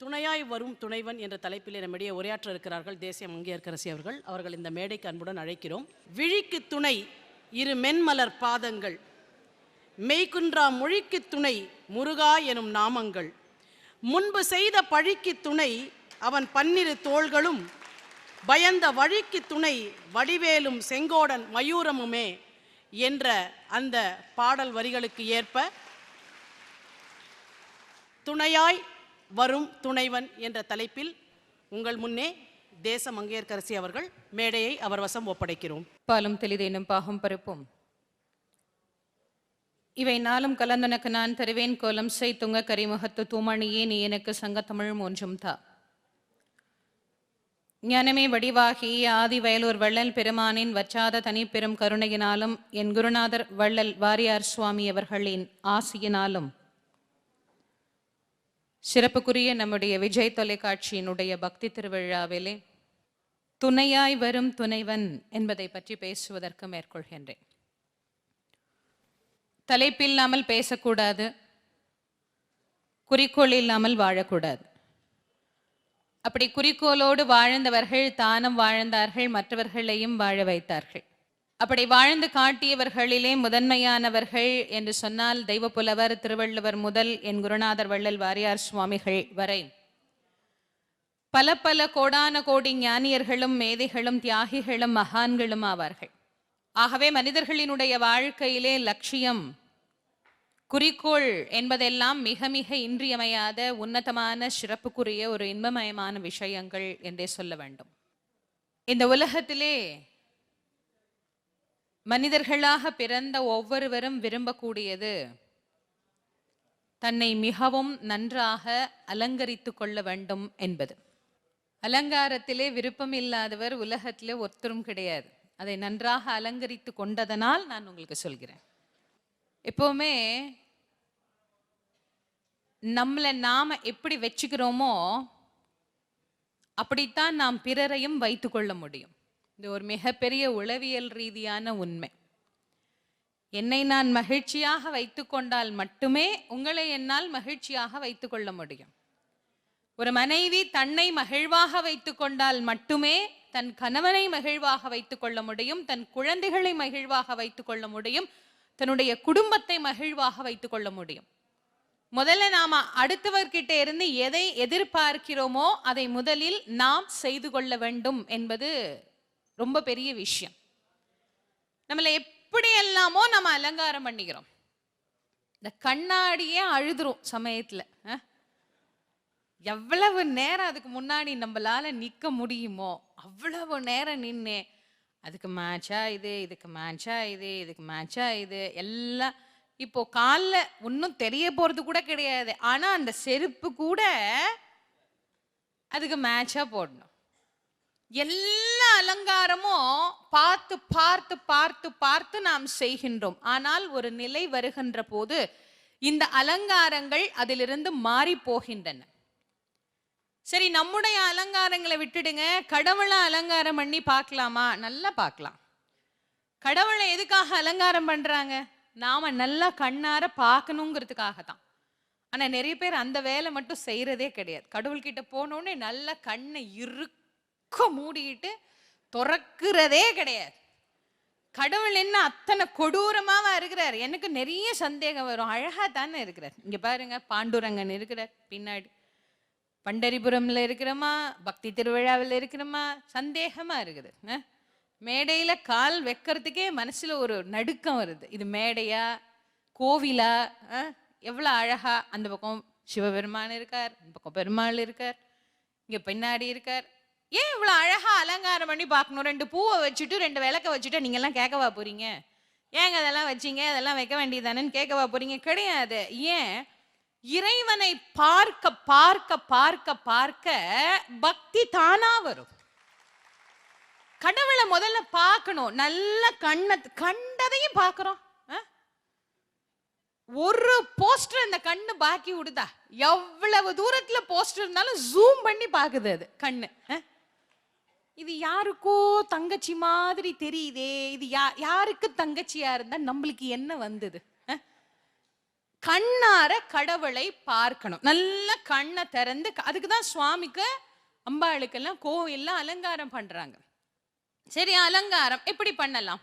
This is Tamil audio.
துணையாய் வரும் துணைவன் என்ற தலைப்பிலே நம்மிடையே உரையாற்ற இருக்கிறார்கள் தேசிய மங்கையர்க்கரசி அவர்கள். அவர்கள் இந்த மேடைக்கு அன்புடன் அழைக்கிறோம். விழிக்கு துணை இரு மென்மலர் பாதங்கள், மெய்குன்றா மொழிக்கு துணை முருகா எனும் நாமங்கள், முன்பு செய்த பழிக்கு துணை அவன் பன்னிரு தோள்களும், பயந்த வழிக்கு துணை வடிவேலும் செங்கோடன் மயூரமுமே என்ற அந்த பாடல் வரிகளுக்கு ஏற்ப துணையாய் வரும் துணைவன் என்ற தலைப்பில் உங்கள் முன்னே தேச மங்கையர்க்கரசி அவர்கள் மேடையை அவர் வசம் ஒப்படைக்கிறோம். பாலும் தெளிதேனும் பாகும் பருப்பும் இவை நாளும் கலந்தனக்கு நான் தருவேன், கோலம் செய் துங்க கரிமுகத்து தூமணியே நீ எனக்கு சங்கத்தமிழ் மூன்றும் தா. ஞானமே வடிவாகி ஆதி வயலூர் வள்ளல் பெருமானின் வற்றாத தனி பெரும் கருணையினாலும் என் குருநாதர் வள்ளல் வாரியார் சுவாமி அவர்களின் ஆசியினாலும் சிறப்புக்குரிய நம்முடைய விஜய் தொலைக்காட்சியினுடைய பக்தி திருவிழாவிலே துணையாய் வரும் துணைவன் என்பதை பற்றி பேசுவதற்கு மேற்கொள்கின்றேன். தலைப்பில்லாமல் பேசக்கூடாது, குறிக்கோள் இல்லாமல் வாழக்கூடாது. அப்படி குறிக்கோளோடு வாழ்ந்தவர்கள் தானும் வாழ்ந்தார்கள், மற்றவர்களையும் வாழ வைத்தார்கள். அப்படி வாழ்ந்து காட்டியவர்களிலே முதன்மையானவர்கள் என்று சொன்னால் தெய்வப்புலவர் திருவள்ளுவர் முதல் என் குருநாதர் வள்ளல் வாரியார் சுவாமிகள் வரை பல பல கோடான கோடி ஞானியர்களும் மேதைகளும் தியாகிகளும் மகான்களும் ஆவார்கள். ஆகவே மனிதர்களினுடைய வாழ்க்கையிலே லட்சியம், குறிக்கோள் என்பதெல்லாம் மிக மிக இன்றியமையாத உன்னதமான சிறப்புக்குரிய ஒரு இன்பமயமான விஷயங்கள் என்றே சொல்ல வேண்டும். இந்த உலகத்திலே மனிதர்களாக பிறந்த ஒவ்வொருவரும் விரும்பக்கூடியது தன்னை மிகவும் நன்றாக அலங்கரித்து கொள்ள வேண்டும் என்பது. அலங்காரத்திலே விருப்பம் இல்லாதவர் உலகத்திலே ஒருத்தரும் கிடையாது. அதை நன்றாக அலங்கரித்து கொண்டதனால் நான் உங்களுக்கு சொல்கிறேன். எப்பவுமே நம்மளை நாம எப்படி வச்சுக்கிறோமோ அப்படித்தான் நாம் பிறரையும் வைத்து கொள்ள முடியும். இது ஒரு மிகப்பெரிய உளவியல் ரீதியான உண்மை. என்னை நான் மகிழ்ச்சியாக வைத்து கொண்டால் மட்டுமே உங்களை என்னால் மகிழ்ச்சியாக வைத்து கொள்ள முடியும். ஒரு மனைவி தன்னை மகிழ்வாக வைத்து கொண்டால் மட்டுமே தன் கணவனை மகிழ்வாக வைத்துக் கொள்ள முடியும், தன் குழந்தைகளை மகிழ்வாக வைத்துக் கொள்ள முடியும், தன்னுடைய குடும்பத்தை மகிழ்வாக வைத்துக் கொள்ள முடியும். முதல்ல நாம அடுத்தவர்கிட்ட இருந்து எதை எதிர்பார்க்கிறோமோ அதை முதலில் நாம் செய்து கொள்ள வேண்டும் என்பது ரொம்ப பெரிய விஷயம். நம்மளை எப்படி எல்லாமோ நம்ம அலங்காரம் பண்ணிக்கிறோம். இந்த கண்ணாடியே அழுதுரும் சமயத்துல. எவ்வளவு நேரம் அதுக்கு முன்னாடி நம்மளால நிக்க முடியுமோ அவ்வளவு நேரம் நின்று அதுக்கு மேட்சா இது, இதுக்கு மேட்சா இது, இதுக்கு மேட்சா இது எல்லாம். இப்போ காலில் ஒன்றும் தெரிய போறது கூட கிடையாது, ஆனா அந்த செருப்பு கூட அதுக்கு மேட்சா போடணும். எல்லா அலங்காரமும் பார்த்து பார்த்து பார்த்து பார்த்து நாம் செய்கின்றோம். ஆனால் ஒரு நிலை வருகின்ற போது இந்த அலங்காரங்கள் அதிலிருந்து மாறி போகின்றன. சரி, நம்முடைய அலங்காரங்களை விட்டுடுங்க, கடவுளை அலங்காரம் பண்ணி பார்க்கலாமா? நல்லா பார்க்கலாம். கடவுளை எதுக்காக அலங்காரம் பண்றாங்க? நாம நல்லா கண்ணார பார்க்கணுங்கிறதுக்காக தான். ஆனா நிறைய பேர் அந்த வேலை மட்டும் செய்யறதே கிடையாது. கடவுள்கிட்ட போனோடனே நல்லா கண்ணை மூடிட்டு துறக்கிறதே கிடையாது. கடவுள் என்ன அத்தனை கொடூரமாவா இருக்கிறார்? எனக்கு நிறைய சந்தேகம் வரும். அழகா தானே இருக்கிறார். இங்க பாருங்க, பாண்டுரங்கன் இருக்கிறார் பின்னாடி, பண்டரிபுரம்ல இருக்கிறோமா, பக்தி திருவிழாவில் இருக்கிறோமா, சந்தேகமா இருக்குது. மேடையில கால் வைக்கிறதுக்கே மனசுல ஒரு நடுக்கம் வருது. இது மேடையா கோவிலா? எவ்வளவு அழகா அந்த பக்கம் சிவபெருமான் இருக்கார், இந்த பக்கம் பெருமாள் இருக்கார், இங்க பின்னாடி இருக்கார். ஏன் இவ்வளவு அழகா அலங்காரம் பண்ணி பார்க்கணும்? ரெண்டு பூவை வச்சுட்டு ரெண்டு விளக்க வச்சுட்டு நீங்க எல்லாம் கேட்கவா போறீங்க? ஏங்க அதெல்லாம் வச்சீங்க, அதெல்லாம் வைக்க வேண்டியதானேன்னு கேட்கவா போறீங்க? கிடையாது. ஏன்? இறைவனை பார்க்க பார்க்க பார்க்க பார்க்க பக்தி தானா வரும். கடவுளை முதல்ல பார்க்கணும். நல்ல கண்டதையும் பார்க்கிறோம். ஒரு போஸ்டர் அந்த கண்ணு பாக்கி விடுதா? எவ்வளவு தூரத்துல போஸ்டர் இருந்தாலும் ஜூம் பண்ணி பாக்குது அது கண்ணு. இது யாருக்கோ தங்கச்சி மாதிரி தெரியுதே, இது யாருக்கு தங்கச்சியா இருந்தா நம்மளுக்கு என்ன வந்தது? கண்ணார கடவுளை பார்க்கணும். நல்ல கண்ணை திறந்து, அதுக்கு தான் சுவாமிக்கு அம்பாளுக்கெல்லாம் கோவில்ல அலங்காரம் பண்றாங்க. சரி, அலங்காரம் எப்படி பண்ணலாம்?